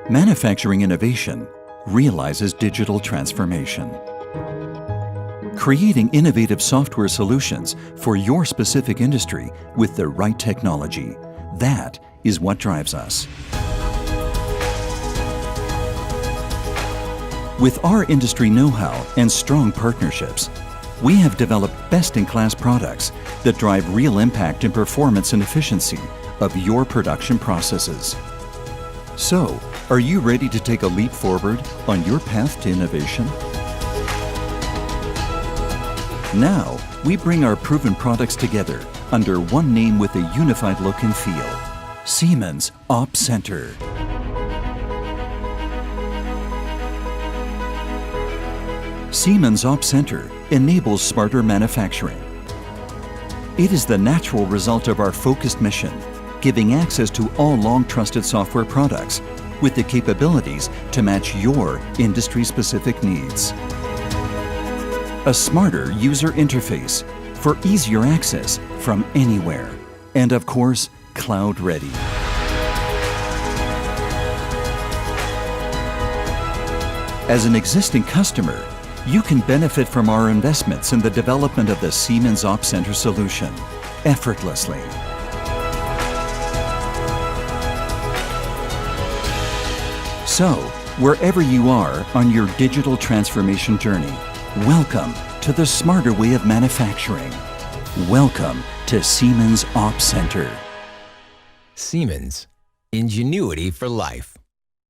Manufacturing innovation realizes digital transformation. Creating innovative software solutions for your specific industry with the right technology. That is what drives us. With our industry know-how and strong partnerships, we have developed best-in-class products that drive real impact in performance and efficiency of your production processes. So, are you ready to take a leap forward on your path to innovation? Now, we bring our proven products together under one name with a unified look and feel. Siemens Opcenter. Siemens Opcenter enables smarter manufacturing. It is the natural result of our focused mission, giving access to all long-trusted software products with the capabilities to match your industry-specific needs. A smarter user interface for easier access from anywhere. And of course, cloud ready. As an existing customer, you can benefit from our investments in the development of the Siemens Opcenter solution effortlessly. So, wherever you are on your digital transformation journey, welcome to the smarter way of manufacturing. Welcome to Siemens Opcenter. Siemens. Ingenuity for life.